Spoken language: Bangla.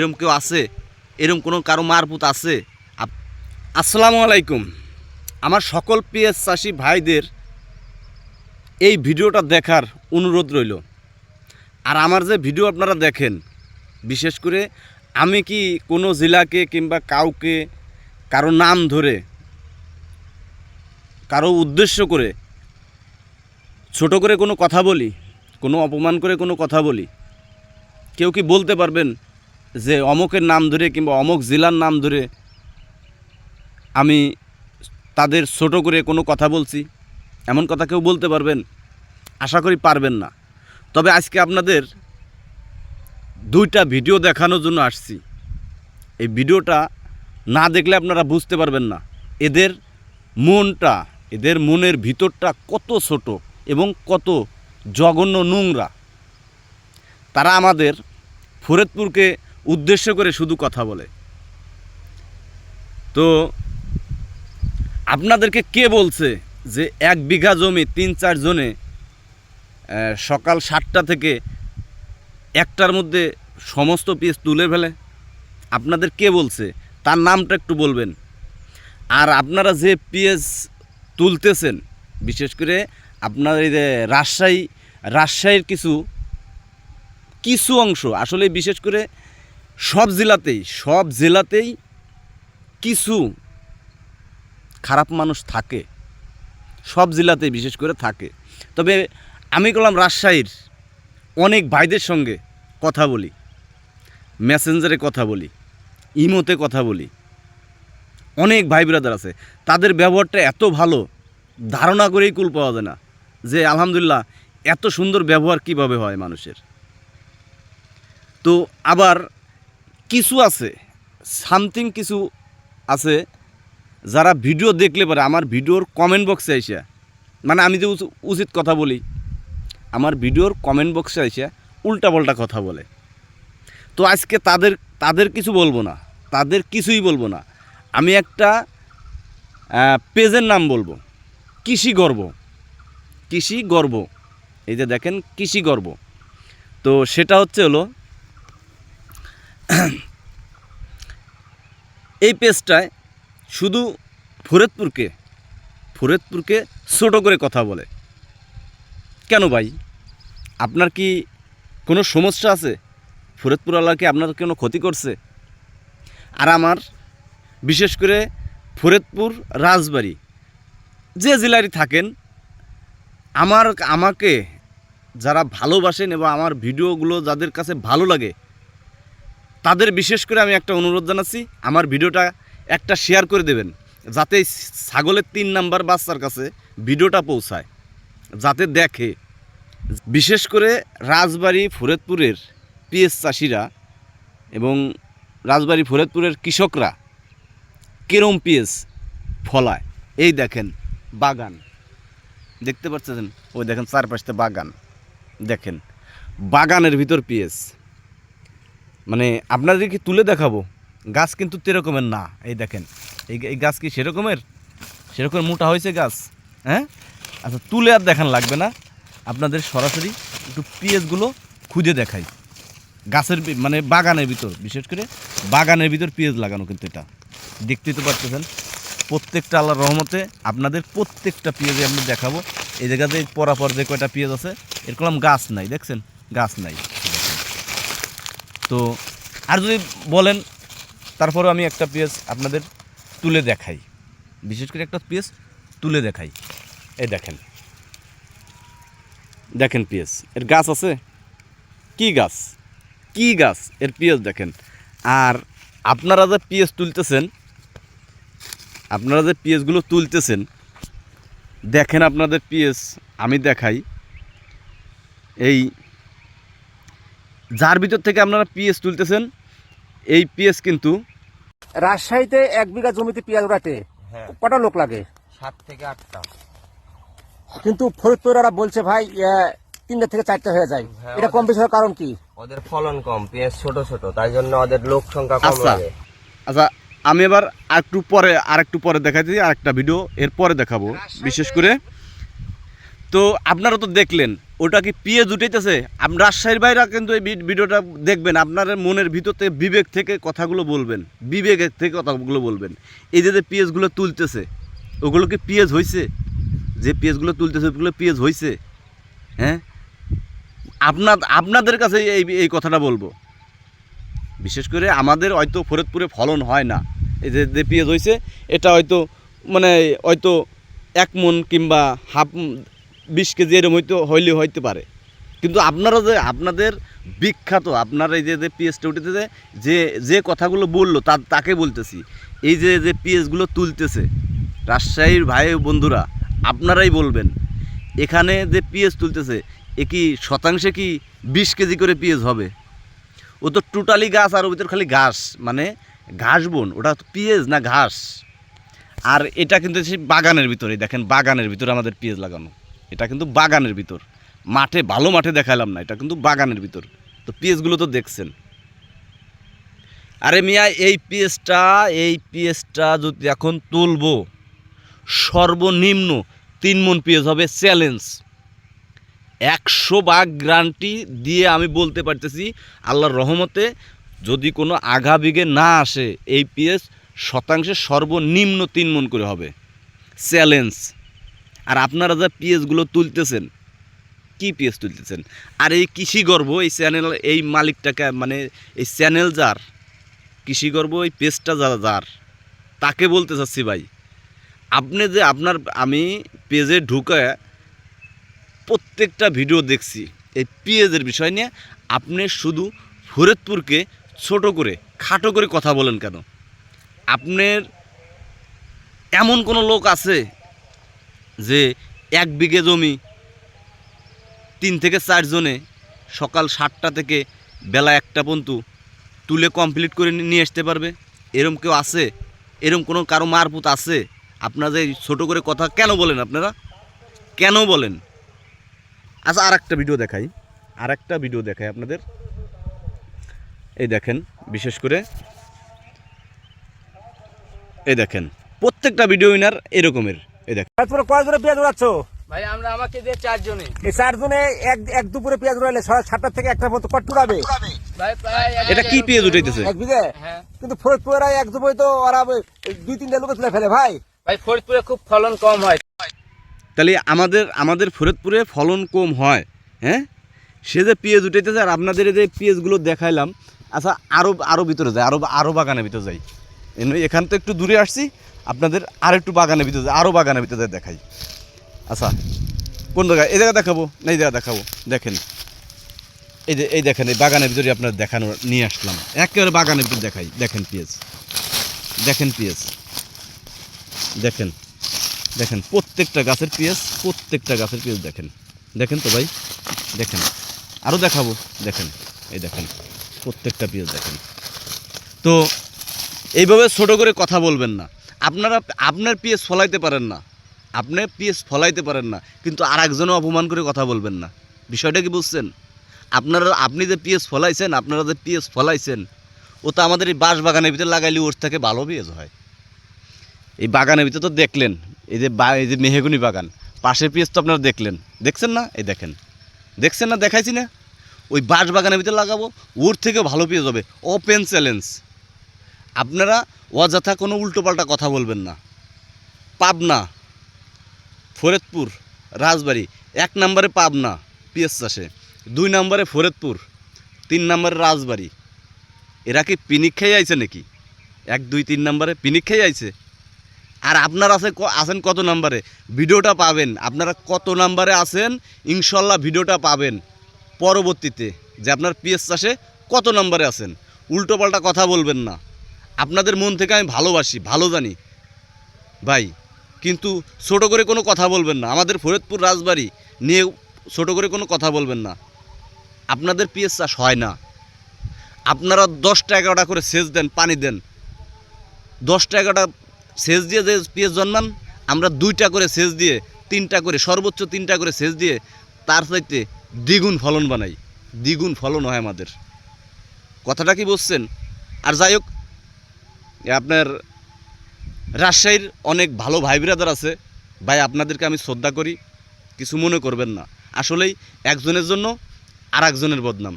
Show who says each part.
Speaker 1: এরকম কেউ আছে? এরকম কোনো কারো মারপুত আছে? আসসালামু আলাইকুম। আমার সকল পেঁয়াজ চাষি ভাইদের এই ভিডিওটা দেখার অনুরোধ রইল। আর আমার যে ভিডিও আপনারা দেখেন, বিশেষ করে আমি কি কোনো জেলাকে কিংবা কাউকে কারো নাম ধরে কারো উদ্দেশ্য করে ছোট করে কোনো কথা বলি, কোনো অপমান করে কোনো কথা বলি? কেউ কি বলতে পারবেন যে অমকের নাম ধরে কিংবা অমক জেলার নাম ধরে আমি তাদের ছোট করে কোনো কথা বলছি? এমন কথা কেউ বলতে পারবেন? আশা করি পারবেন না। তবে আজকে আপনাদের দুইটা ভিডিও দেখানোর জন্য আসছি। এই ভিডিওটা না দেখলে আপনারা বুঝতে পারবেন না এদের মনটা, এদের মনের ভিতরটা কত ছোট এবং কত জঘন্য নোংরা। তারা আমাদের ফরিদপুরকে উদ্দেশ্য করে শুধু কথা বলে। তো আপনাদেরকে কে বলছে যে 1 বিঘা জমি 3-4 জনে সকাল 7টা থেকে 1টার মধ্যে সমস্ত পেঁয়াজ তুলে ফেলে? আপনাদের কে বলছে? তার নামটা একটু বলবেন। আর আপনারা যে পেঁয়াজ তুলতেছেন, বিশেষ করে আপনার এই যে রাজশাহীর কিছু অংশ, আসলে বিশেষ করে সব জেলাতেই কিছু খারাপ মানুষ থাকে, সব জেলাতেই বিশেষ করে থাকে। তবে আমি বললাম রাজশাহীর অনেক ভাইদের সঙ্গে কথা বলি, মেসেঞ্জারে কথা বলি, ইমোতে কথা বলি, অনেক ভাই ব্রাদার আছে, তাদের ব্যবহারটা এত ভালো, ধারণা করেই কুল পাওয়া যায় না যে আলহামদুলিল্লাহ এত সুন্দর ব্যবহার কিভাবে হয় মানুষের। তো আবার কিছু আছে যারা ভিডিও দেখলে পরে আমার ভিডিওর কমেন্ট বক্সে আইসা, মানে আমি যে উচিত কথা বলি, আমার ভিডিওর কমেন্ট বক্সে আইসা উল্টাপাল্টা কথা বলে। তো আজকে তাদের কিছু বলবো না, তাদের কিছুই বলবো না। আমি একটা পেজের নাম বলবো, কৃষি গর্ব। এই যে দেখেন কৃষি গর্ব। তো সেটা হলো এই পেজটায় শুধু ফরিদপুরকে ছোট করে কথা বলে। কেন ভাই? আপনার কি কোনো সমস্যা আছে? ফরিদপুরওয়ালা কি আপনার কোনো ক্ষতি করছে? আর আমার বিশেষ করে ফরিদপুর, রাজবাড়ী যে জেলারই থাকেন, আমাকে যারা ভালোবাসেন এবং আমার ভিডিওগুলো যাদের কাছে ভালো লাগে, তাদের বিশেষ করে আমি একটা অনুরোধ জানাচ্ছি, আমার ভিডিওটা একটা শেয়ার করে দেবেন, যাতে ছাগলের 3 নাম্বার বাচ্চার কাছে ভিডিওটা পৌঁছায়, যাতে দেখে। বিশেষ করে রাজবাড়ী ফরিদপুরের পেঁয়াজ চাষিরা এবং রাজবাড়ী ফরিদপুরের কৃষকরা কেরম পেঁয়াজ ফলায়। এই দেখেন বাগান, দেখতে পাচ্ছেন? ওই দেখেন চারপাশে বাগান, দেখেন বাগানের ভিতর পেঁয়াজ। মানে আপনাদেরকে তুলে দেখাবো, গাছ কিন্তু এরকমের না। এই দেখেন এই গাছ কি সেরকম মোটা হয়েছে গাছ? হ্যাঁ, আচ্ছা তুলে আর দেখান লাগবে না, আপনাদের সরাসরি একটু পেঁয়াজগুলো খুঁজে দেখাই। গাছের মানে বাগানের ভিতর, বিশেষ করে বাগানের ভিতর পেঁয়াজ লাগানো, কিন্তু এটা দেখতেই তো পারতেছেন। প্রত্যেকটা আল্লাহর রহমতে আপনাদের প্রত্যেকটা পেঁয়াজে আমি দেখাবো। এই জায়গাতে পরাপর যে কয়টা পেঁয়াজ আছে, এরকম গাছ নাই, দেখছেন গাছ নাই। তো আর যদি বলেন, তারপরে আমি একটা পেঁয়াজ আপনাদের তুলে দেখাই, বিশেষ করে একটা পেঁয়াজ তুলে দেখাই। এই দেখেন পেঁয়াজ, এর গাছ আছে? কি গাছ এর পেঁয়াজ দেখেন। আর আপনারা যে পেঁয়াজগুলো তুলতেছেন, দেখেন আপনাদের পেঁয়াজ আমি দেখাই। এই যার ভিতর থেকে আপনারা পেঁয়াজ তুলতেছেন, এই পেঁয়াজ কিন্তু
Speaker 2: রাজশাহীতে 1 বিঘা জমিতে পেঁয়াজ কাটে কটা লোক লাগে?
Speaker 3: 7 থেকে 8টা।
Speaker 2: কিন্তু ফরিদপুরেরা বলছে ভাই 3টা থেকে 4টা হয়ে যায়। এটা কম বেশি হওয়ার কারণ কি?
Speaker 3: ওদের ফলন কম, পেঁয়াজ ছোট, তাই জন্য ওদের লোক সংখ্যা কম লাগে।
Speaker 1: আচ্ছা আমি এবার আরেকটু পরে দেখাচ্ছি, আরেকটা ভিডিও এর পরে দেখাবো। বিশেষ করে তো আপনারা তো দেখলেন ওটা কি পিএস উঠাইতেছে। রাজশাহীর বাইরা কিন্তু এই ভিডিওটা দেখবেন, আপনার মনের ভিতর থেকে বিবেক থেকে কথাগুলো বলবেন, বিবেকের থেকে কথাগুলো বলবেন। এই যে পিএসগুলো তুলতেছে ওগুলো কি পিএস হয়েছে? যে পিএসগুলো তুলতেছে ওগুলো পিএস হয়েছে? হ্যাঁ, আপনাদের কাছে এই কথাটা বলবো। বিশেষ করে আমাদের হয়তো ফরিদপুরে ফলন হয় না, এই যে পেঁয়াজ হয়েছে এটা হয়তো মানে হয়তো 1 মণ কিংবা হাফ 20 কেজি এরকম হইলে হইতে পারে। কিন্তু আপনারা যে আপনাদের বিখ্যাত আপনারা এই যে পেঁয়াজটা উঠেছে যে কথাগুলো বললো তাকে বলতেছি, এই যে পেঁয়াজগুলো তুলতেছে রাজশাহীর ভাই বন্ধুরা, আপনারাই বলবেন এখানে যে পেঁয়াজ তুলতেছে এ কি শতাংশে কি 20 কেজি করে পেঁয়াজ হবে? ও তো টোটালি গাছ, আর ওর ভিতর খালি ঘাস, মানে ঘাস বন, ওটা তো পেঁয়াজ না ঘাস। আর এটা কিন্তু সেই বাগানের ভিতরে, দেখেন বাগানের ভিতরে আমাদের পেঁয়াজ লাগানো, এটা কিন্তু বাগানের ভিতর, মাঠে ভালো মাঠে দেখালাম না, এটা কিন্তু বাগানের ভিতর। তো পেঁয়াজগুলো তো দেখছেন। আরে মিয়া এই পেঁয়াজটা যদি এখন তুলবো সর্বনিম্ন 3 মণ পেঁয়াজ হবে, চ্যালেঞ্জ। 100 ভাগ গ্যারান্টি দিয়ে আমি বলতে পারতেছি, আল্লাহর রহমতে যদি কোনো আঘা বিঘে না আসে এই পেঁয়াজ শতাংশে সর্বনিম্ন 3 মণ করে হবে, চ্যালেঞ্জ। আর আপনারা যা পেঁয়াজগুলো তুলতেছেন, কি পেঁয়াজ তুলতেছেন? আর এই কৃষিগর্ভ এই চ্যানেল, এই মালিকটাকে মানে এই চ্যানেল যার, কৃষিগর্ভ এই পেঁয়াজটা যার, তাকে বলতে চাচ্ছি ভাই, আপনি যে আমি পেজে ঢুকে প্রত্যেকটা ভিডিও দেখছি এই পেঁয়াজের বিষয় নিয়ে, আপনি শুধু ফরিদপুরকে ছোট করে খাটো করে কথা বলেন কেন? আপনার এমন কোনো লোক আছে যে 1 বিঘে জমি 3 থেকে 4 জনে সকাল 7টা থেকে বেলা 1টা পর্যন্ত তুলে কমপ্লিট করে নিয়ে আসতে পারবে? এরম কেউ আছে? এরম কোনো কারো মারপুত আছে? আপনারা যে ছোটো করে কথা কেন বলেন? আপনারা কেন বলেন? আচ্ছা আর একটা ভিডিও দেখাই আপনাদের। এই দেখেন, বিশেষ করে এই দেখেন প্রত্যেকটা ভিডিও উইনার এরকমের। এই দেখেন
Speaker 2: তারপরে কয়জনে পেঁয়াজ উড়াচ্ছ?
Speaker 3: ভাই আমরা আমাকে দিয়ে 4 জনে।
Speaker 2: এই 4 জনে এক দুপুরে পেঁয়াজ উড়াইলে 7টা থেকে 1টা পর্যন্ত কত উড়াবে?
Speaker 3: ভাই প্রায়
Speaker 1: এটা কি পেঁয়াজ উঠাইতেছে?
Speaker 2: 1 বিঘে?
Speaker 3: হ্যাঁ।
Speaker 2: কিন্তু ফরিদপুরে এক দুপুরে তো ওরা 2-3টা লোক তুলে ফেলে ভাই।
Speaker 3: ভাই ফরিদপুরে খুব ফলন কম হয়।
Speaker 1: তাহলে আমাদের ফরিদপুরে ফলন কম হয়, হ্যাঁ? সে যে পেঁয়াজ উঠাইতেছে, আর আপনাদের এই যে পেঁয়াজগুলো দেখাইলাম। আচ্ছা আরও ভিতরে যাই, আরও বাগানের ভিতরে যাই। এখান তো একটু দূরে আসছি, আপনাদের আর একটু বাগানের ভিতরে যাই, আরও বাগানের ভিতরে যাই দেখাই। আচ্ছা কোন জায়গায়? এই জায়গা দেখাবো না এই জায়গা দেখাবো? দেখেন এই দেখেন এই বাগানের ভিতরে আপনার দেখানো নিয়ে আসলাম, একেবারে বাগানের ভিতরে দেখাই। দেখেন পেঁয়াজ, দেখেন প্রত্যেকটা গাছের পেঁয়াজ, দেখেন তো ভাই, দেখেন আরও দেখাবো। দেখেন প্রত্যেকটা পেঁয়াজ দেখেন। তো এইভাবে ছোট করে কথা বলবেন না। আপনার পেঁয়াজ ফলাইতে পারেন না, কিন্তু আর একজনও অপমান করে কথা বলবেন না। বিষয়টা কি বুঝছেন? আপনি যে পেঁয়াজ ফলাইছেন, ও তো আমাদের এই বাঁশ বাগানের ভিতরে লাগাইলে ওর থেকে ভালো পেঁয়াজ হয়। এই বাগানের ভিতরে তো দেখলেন, এই যে মেহগনি বাগান, পাশের পেঁয়াজ তো আপনারা দেখছেন না? এই দেখছেন না? দেখাইছি না? ওই বাঁশ বাগানের ভিতরে লাগাবো, ওর থেকেও ভালো পেঁয়াজ হবে। Open challenge. আপনারা অযথা কোনো উল্টোপাল্টা কথা বলবেন না। পাবনা, ফরিদপুর, রাজবাড়ী 1 নম্বরে পাবনা পেঁয়াজ চাষে, 2 নম্বরে ফরিদপুর, 3 নম্বরে রাজবাড়ী। এরা কি পিনিক খেয়ে আইছে নাকি? 1, 2, 3 নম্বরে পিনিক খেয়ে আইছে। আর আপনারা আছেন কত নম্বরে? ভিডিওটা পাবেন আপনারা কত নম্বরে আছেন, ইনশাল্লাহ ভিডিওটা পাবেন পরবর্তীতে, যে আপনার পেঁয়াজ চাষে কত নম্বরে আছেন। উল্টোপাল্টা কথা বলবেন না। আপনাদের মন থেকে আমি ভালোবাসি, ভালো জানি ভাই, কিন্তু ছোট করে কোনো কথা বলবেন না। আমাদের ফরিদপুর রাজবাড়ী নিয়ে ছোট করে কোনো কথা বলবেন না। আপনাদের পেঁয়াজ চাষ হয় না। আপনারা 10টা 11টা করে সেচ দেন, পানি দেন। 10টা 11টা সেচ দিয়ে যে পেঁয়াজ জন্মান, আমরা 2টা করে সেচ দিয়ে, 3টা করে, সর্বোচ্চ 3টা করে সেচ দিয়ে তার চাইতে দ্বিগুণ ফলন বানাই। দ্বিগুণ ফলন হয় আমাদের। কথাটা কি বুঝছেন? আর যাই হোক, আপনার রাজশাহীর অনেক ভালো ভাই ব্রাদার আছে ভাই, আপনাদেরকে আমি শ্রদ্ধা করি। কিছু মনে করবেন না, আসলেই একজনের জন্য আর একজনের বদনাম।